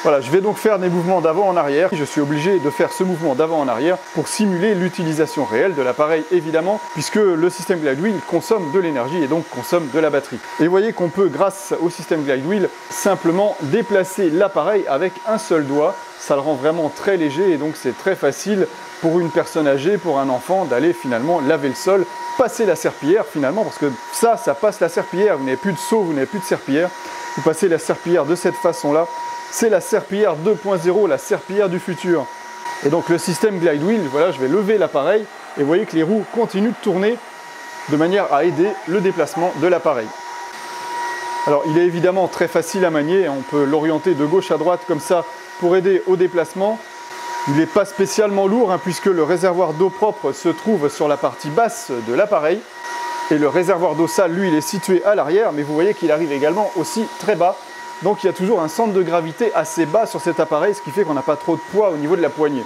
Voilà, je vais donc faire des mouvements d'avant en arrière. Je suis obligé de faire ce mouvement d'avant en arrière pour simuler l'utilisation réelle de l'appareil, évidemment, puisque le système Glide Wheel consomme de l'énergie et donc consomme de la batterie. Et vous voyez qu'on peut, grâce au système Glide Wheel, simplement déplacer l'appareil avec un seul doigt. Ça le rend vraiment très léger et donc c'est très facile pour une personne âgée, pour un enfant, d'aller finalement laver le sol, passer la serpillière finalement, parce que ça passe la serpillière. Vous n'avez plus de seau, vous n'avez plus de serpillière. Vous passez la serpillière de cette façon-là. C'est la serpillière 2.0, la serpillière du futur. Et donc le système Glide Wheel, voilà, je vais lever l'appareil et vous voyez que les roues continuent de tourner de manière à aider le déplacement de l'appareil. Alors il est évidemment très facile à manier, on peut l'orienter de gauche à droite comme ça pour aider au déplacement. Il n'est pas spécialement lourd, hein, puisque le réservoir d'eau propre se trouve sur la partie basse de l'appareil. Et le réservoir d'eau sale, lui, il est situé à l'arrière, mais vous voyez qu'il arrive également aussi très bas. Donc il y a toujours un centre de gravité assez bas sur cet appareil, ce qui fait qu'on n'a pas trop de poids au niveau de la poignée.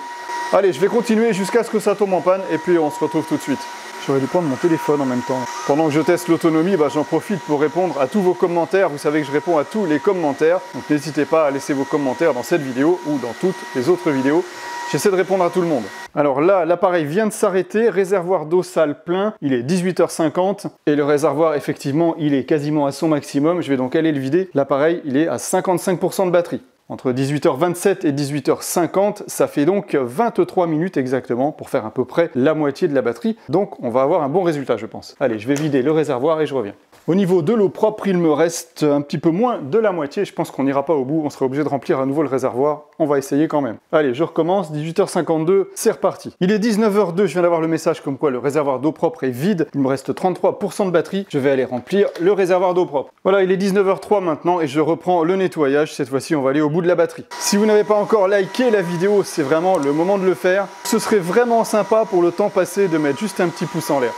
Allez, je vais continuer jusqu'à ce que ça tombe en panne, et puis on se retrouve tout de suite. J'aurais dû prendre mon téléphone en même temps. Pendant que je teste l'autonomie, j'en profite pour répondre à tous vos commentaires. Vous savez que je réponds à tous les commentaires, donc n'hésitez pas à laisser vos commentaires dans cette vidéo ou dans toutes les autres vidéos. J'essaie de répondre à tout le monde. Alors là, l'appareil vient de s'arrêter, réservoir d'eau sale plein, il est 18h50 et le réservoir, effectivement, il est quasiment à son maximum. Je vais donc aller le vider. L'appareil, il est à 55% de batterie. Entre 18h27 et 18h50, ça fait donc 23 minutes exactement pour faire à peu près la moitié de la batterie. Donc on va avoir un bon résultat, je pense. Allez, je vais vider le réservoir et je reviens. Au niveau de l'eau propre, il me reste un petit peu moins de la moitié. Je pense qu'on n'ira pas au bout, on sera obligé de remplir à nouveau le réservoir. On va essayer quand même. Allez, je recommence, 18h52, c'est reparti. Il est 19h02, je viens d'avoir le message comme quoi le réservoir d'eau propre est vide. Il me reste 33% de batterie. Je vais aller remplir le réservoir d'eau propre. Voilà, il est 19h03 maintenant et je reprends le nettoyage. Cette fois-ci, on va aller au bout de la batterie. Si vous n'avez pas encore liké la vidéo, c'est vraiment le moment de le faire. Ce serait vraiment sympa pour le temps passé de mettre juste un petit pouce en l'air.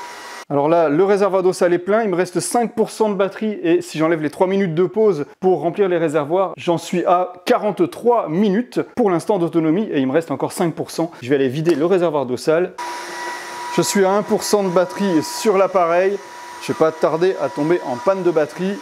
Alors là, le réservoir d'eau sale est plein, il me reste 5% de batterie et si j'enlève les 3 minutes de pause pour remplir les réservoirs, j'en suis à 43 minutes pour l'instant d'autonomie et il me reste encore 5%. Je vais aller vider le réservoir d'eau sale. Je suis à 1% de batterie sur l'appareil. Je ne vais pas tarder à tomber en panne de batterie.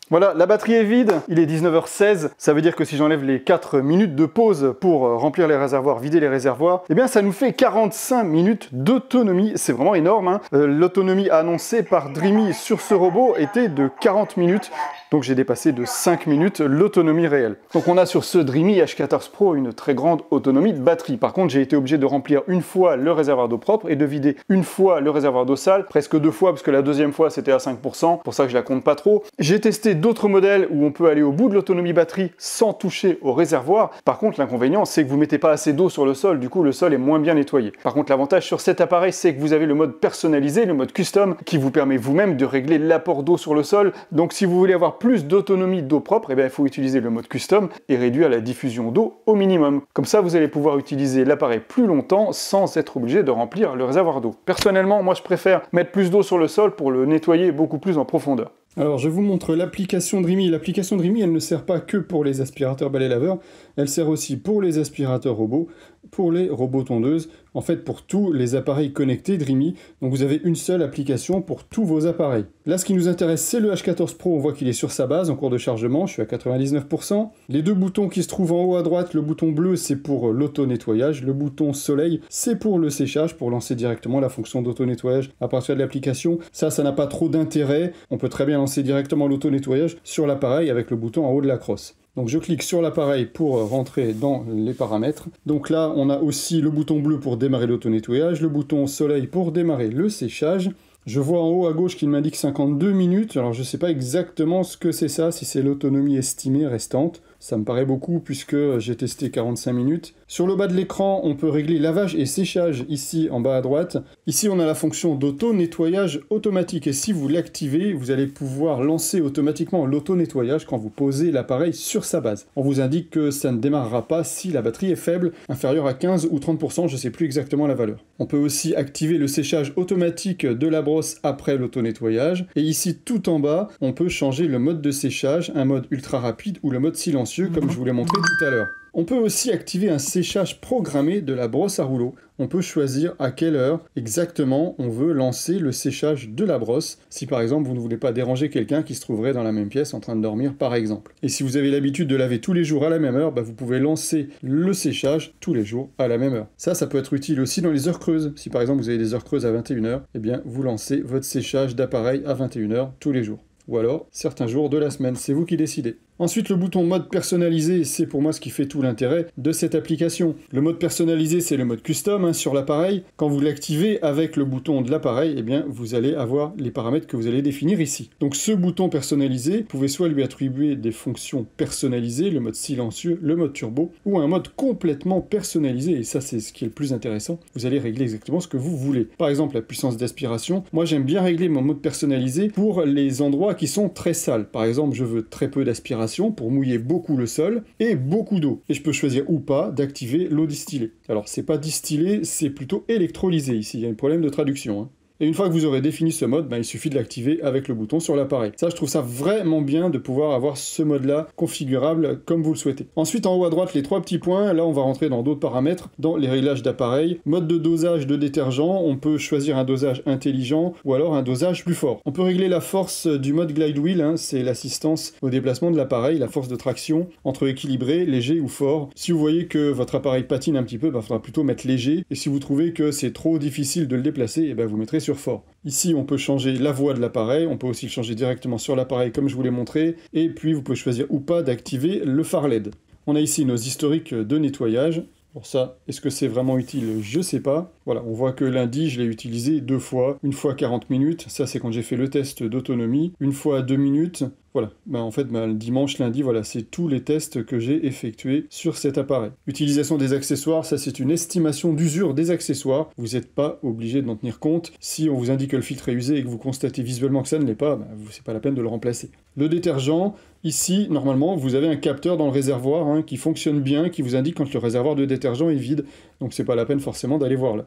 Voilà, la batterie est vide, il est 19h16, ça veut dire que si j'enlève les 4 minutes de pause pour remplir les réservoirs, vider les réservoirs, eh bien ça nous fait 45 minutes d'autonomie, c'est vraiment énorme, hein. L'autonomie annoncée par Dreamy sur ce robot était de 40 minutes, donc j'ai dépassé de 5 minutes l'autonomie réelle. Donc on a sur ce Dreamy H14 Pro une très grande autonomie de batterie. Par contre j'ai été obligé de remplir une fois le réservoir d'eau propre et de vider une fois le réservoir d'eau sale, presque 2 fois parce que la deuxième fois c'était à 5%, pour ça que je la compte pas trop. J'ai testé d'autres modèles où on peut aller au bout de l'autonomie batterie sans toucher au réservoir. Par contre, l'inconvénient, c'est que vous mettez pas assez d'eau sur le sol, du coup le sol est moins bien nettoyé. Par contre, l'avantage sur cet appareil, c'est que vous avez le mode personnalisé, le mode custom, qui vous permet vous-même de régler l'apport d'eau sur le sol. Donc si vous voulez avoir plus d'autonomie d'eau propre, eh bien, il faut utiliser le mode custom et réduire la diffusion d'eau au minimum. Comme ça, vous allez pouvoir utiliser l'appareil plus longtemps sans être obligé de remplir le réservoir d'eau. Personnellement, moi je préfère mettre plus d'eau sur le sol pour le nettoyer beaucoup plus en profondeur. Alors je vous montre l'application Dreamy. L'application Dreamy, elle ne sert pas que pour les aspirateurs balais-laveurs, elle sert aussi pour les aspirateurs robots, pour les robots tondeuses, en fait pour tous les appareils connectés Dreamy. Donc vous avez une seule application pour tous vos appareils. Là ce qui nous intéresse c'est le H14 Pro, on voit qu'il est sur sa base en cours de chargement, je suis à 99%. Les deux boutons qui se trouvent en haut à droite, le bouton bleu c'est pour l'auto-nettoyage, le bouton soleil c'est pour le séchage, pour lancer directement la fonction d'auto-nettoyage à partir de l'application. Ça n'a pas trop d'intérêt, on peut très bien lancer directement l'auto-nettoyage sur l'appareil avec le bouton en haut de la crosse. Donc je clique sur l'appareil pour rentrer dans les paramètres. Donc là, on a aussi le bouton bleu pour démarrer l'auto-nettoyage, le bouton soleil pour démarrer le séchage. Je vois en haut à gauche qu'il m'indique 52 minutes. Alors je ne sais pas exactement ce que c'est ça, si c'est l'autonomie estimée restante. Ça me paraît beaucoup puisque j'ai testé 45 minutes. Sur le bas de l'écran, on peut régler lavage et séchage ici en bas à droite. Ici, on a la fonction d'auto-nettoyage automatique et si vous l'activez, vous allez pouvoir lancer automatiquement l'auto-nettoyage quand vous posez l'appareil sur sa base. On vous indique que ça ne démarrera pas si la batterie est faible, inférieure à 15 ou 30%, je ne sais plus exactement la valeur. On peut aussi activer le séchage automatique de la brosse après l'auto-nettoyage. Et ici, tout en bas, on peut changer le mode de séchage, un mode ultra rapide ou le mode silencieux, comme je vous l'ai montré tout à l'heure. On peut aussi activer un séchage programmé de la brosse à rouleau. On peut choisir à quelle heure exactement on veut lancer le séchage de la brosse, si par exemple vous ne voulez pas déranger quelqu'un qui se trouverait dans la même pièce en train de dormir par exemple. Et si vous avez l'habitude de laver tous les jours à la même heure, vous pouvez lancer le séchage tous les jours à la même heure. Ça peut être utile aussi dans les heures creuses. Si par exemple vous avez des heures creuses à 21h, eh bien vous lancez votre séchage d'appareil à 21h tous les jours. Ou alors certains jours de la semaine, c'est vous qui décidez. Ensuite, le bouton mode personnalisé, c'est pour moi ce qui fait tout l'intérêt de cette application. Le mode personnalisé, c'est le mode custom sur l'appareil. Quand vous l'activez avec le bouton de l'appareil, eh bien, vous allez avoir les paramètres que vous allez définir ici. Donc ce bouton personnalisé, vous pouvez soit lui attribuer des fonctions personnalisées, le mode silencieux, le mode turbo, ou un mode complètement personnalisé, et ça c'est ce qui est le plus intéressant. Vous allez régler exactement ce que vous voulez. Par exemple, la puissance d'aspiration. Moi, j'aime bien régler mon mode personnalisé pour les endroits qui sont très sales. Par exemple, je veux très peu d'aspiration pour mouiller beaucoup le sol et beaucoup d'eau. Et je peux choisir ou pas d'activer l'eau distillée. Alors c'est pas distillé, c'est plutôt électrolysé ici, il y a un problème de traduction. Et une fois que vous aurez défini ce mode, il suffit de l'activer avec le bouton sur l'appareil. Ça, je trouve ça vraiment bien de pouvoir avoir ce mode-là configurable comme vous le souhaitez. Ensuite, en haut à droite, les trois petits points, là on va rentrer dans d'autres paramètres, dans les réglages d'appareil. Mode de dosage de détergent, on peut choisir un dosage intelligent ou alors un dosage plus fort. On peut régler la force du mode glide wheel, c'est l'assistance au déplacement de l'appareil, la force de traction, entre équilibré, léger ou fort. Si vous voyez que votre appareil patine un petit peu, il faudra plutôt mettre léger. Et si vous trouvez que c'est trop difficile de le déplacer, vous mettrez sur fort. Ici, on peut changer la voix de l'appareil, on peut aussi le changer directement sur l'appareil comme je vous l'ai montré, et puis vous pouvez choisir ou pas d'activer le phare LED. On a ici nos historiques de nettoyage. Pour ça, est-ce que c'est vraiment utile? Je sais pas. Voilà, on voit que lundi, je l'ai utilisé 2 fois. Une fois 40 minutes, ça c'est quand j'ai fait le test d'autonomie. Une fois 2 minutes. Voilà, en fait, dimanche, lundi, voilà, c'est tous les tests que j'ai effectués sur cet appareil. Utilisation des accessoires, ça c'est une estimation d'usure des accessoires. Vous n'êtes pas obligé d'en tenir compte. Si on vous indique que le filtre est usé et que vous constatez visuellement que ça ne l'est pas, c'est pas la peine de le remplacer. Le détergent, ici, normalement, vous avez un capteur dans le réservoir qui fonctionne bien, qui vous indique quand le réservoir de détergent est vide. Donc c'est pas la peine forcément d'aller voir là.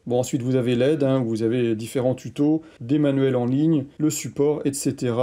Bon, ensuite vous avez l'aide, vous avez différents tutos, des manuels en ligne, le support, etc.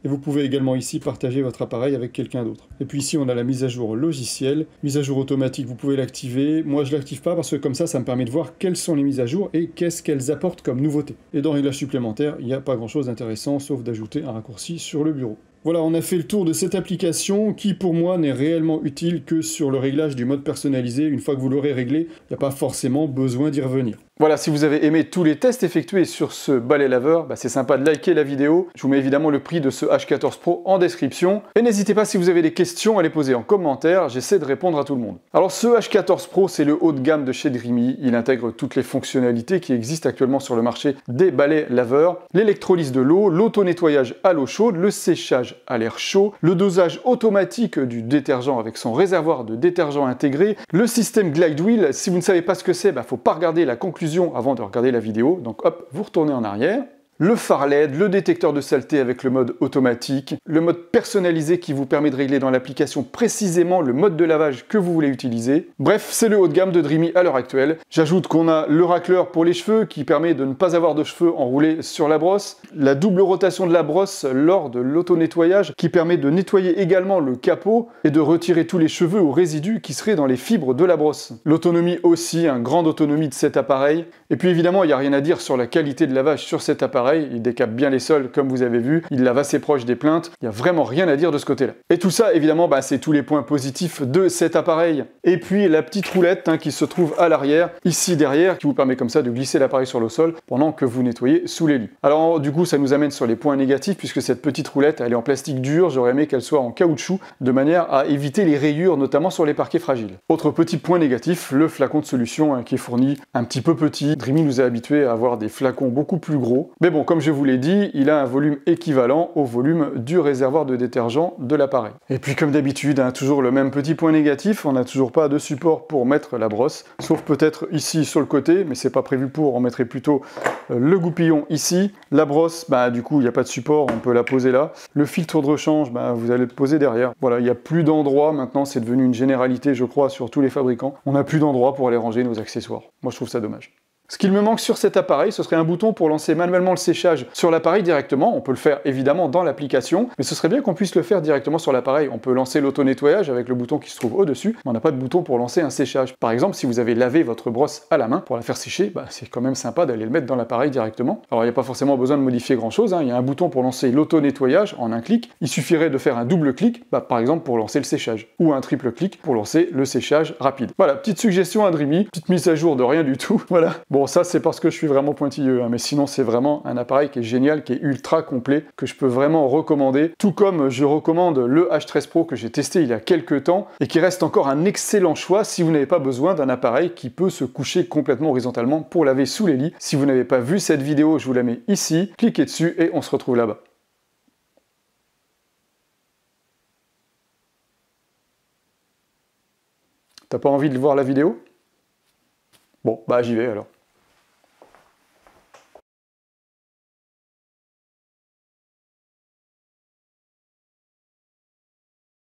Et vous pouvez également ici partager votre appareil avec quelqu'un d'autre. Et puis ici on a la mise à jour logicielle, mise à jour automatique, vous pouvez l'activer. Moi je l'active pas parce que comme ça me permet de voir quelles sont les mises à jour et qu'est-ce qu'elles apportent comme nouveauté. Et dans réglages supplémentaires, il n'y a pas grand chose d'intéressant sauf d'ajouter un raccourci sur le bureau. Voilà, on a fait le tour de cette application qui pour moi n'est réellement utile que sur le réglage du mode personnalisé. Une fois que vous l'aurez réglé, il n'y a pas forcément besoin d'y revenir. Voilà, si vous avez aimé tous les tests effectués sur ce balai laveur, c'est sympa de liker la vidéo. Je vous mets évidemment le prix de ce H14 Pro en description. Et n'hésitez pas si vous avez des questions à les poser en commentaire, j'essaie de répondre à tout le monde. Alors ce H14 Pro, c'est le haut de gamme de chez Dreamy. Il intègre toutes les fonctionnalités qui existent actuellement sur le marché des balais laveurs. L'électrolyse de l'eau, l'auto-nettoyage à l'eau chaude, le séchage à l'air chaud, le dosage automatique du détergent avec son réservoir de détergent intégré, le système Glide Wheel. Si vous ne savez pas ce que c'est, faut pas regarder la conclusion avant de regarder la vidéo. Donc hop, vous retournez en arrière. Le phare LED, le détecteur de saleté avec le mode automatique, le mode personnalisé qui vous permet de régler dans l'application précisément le mode de lavage que vous voulez utiliser. Bref, c'est le haut de gamme de Dreamy à l'heure actuelle. J'ajoute qu'on a le racleur pour les cheveux qui permet de ne pas avoir de cheveux enroulés sur la brosse, la double rotation de la brosse lors de l'auto-nettoyage qui permet de nettoyer également le capot et de retirer tous les cheveux ou résidus qui seraient dans les fibres de la brosse. L'autonomie aussi, une grande autonomie de cet appareil. Et puis évidemment, il n'y a rien à dire sur la qualité de lavage sur cet appareil. Il décape bien les sols comme vous avez vu, il lave assez proche des plaintes, il n'y a vraiment rien à dire de ce côté-là. Et tout ça évidemment c'est tous les points positifs de cet appareil. Et puis la petite roulette qui se trouve à l'arrière, ici derrière, qui vous permet comme ça de glisser l'appareil sur le sol pendant que vous nettoyez sous les lits. Alors du coup ça nous amène sur les points négatifs puisque cette petite roulette elle est en plastique dur, j'aurais aimé qu'elle soit en caoutchouc de manière à éviter les rayures notamment sur les parquets fragiles. Autre petit point négatif, le flacon de solution qui est fourni un petit peu petit. Dreamy nous a habitués à avoir des flacons beaucoup plus gros. Mais bon, comme je vous l'ai dit, il a un volume équivalent au volume du réservoir de détergent de l'appareil. Et puis comme d'habitude, toujours le même petit point négatif, on n'a toujours pas de support pour mettre la brosse, sauf peut-être ici sur le côté, mais c'est pas prévu pour, on mettrait plutôt le goupillon ici. La brosse, du coup, il n'y a pas de support, on peut la poser là. Le filtre de rechange, vous allez le poser derrière. Voilà, il n'y a plus d'endroit, maintenant c'est devenu une généralité, je crois, sur tous les fabricants. On n'a plus d'endroit pour aller ranger nos accessoires. Moi, je trouve ça dommage. Ce qu'il me manque sur cet appareil, ce serait un bouton pour lancer manuellement le séchage sur l'appareil directement. On peut le faire évidemment dans l'application, mais ce serait bien qu'on puisse le faire directement sur l'appareil. On peut lancer l'auto-nettoyage avec le bouton qui se trouve au-dessus, mais on n'a pas de bouton pour lancer un séchage. Par exemple, si vous avez lavé votre brosse à la main pour la faire sécher, c'est quand même sympa d'aller le mettre dans l'appareil directement. Alors il n'y a pas forcément besoin de modifier grand-chose, il y a un bouton pour lancer l'auto-nettoyage en un clic. Il suffirait de faire un double clic, par exemple pour lancer le séchage, ou un triple clic pour lancer le séchage rapide. Voilà, petite suggestion à Dreamy, petite mise à jour de rien du tout, voilà. Bon, ça c'est parce que je suis vraiment pointilleux, mais sinon c'est vraiment un appareil qui est génial, qui est ultra complet, que je peux vraiment recommander, tout comme je recommande le H13 Pro que j'ai testé il y a quelques temps, et qui reste encore un excellent choix si vous n'avez pas besoin d'un appareil qui peut se coucher complètement horizontalement pour laver sous les lits. Si vous n'avez pas vu cette vidéo, je vous la mets ici, cliquez dessus et on se retrouve là-bas. T'as pas envie de voir la vidéo? Bon, j'y vais alors.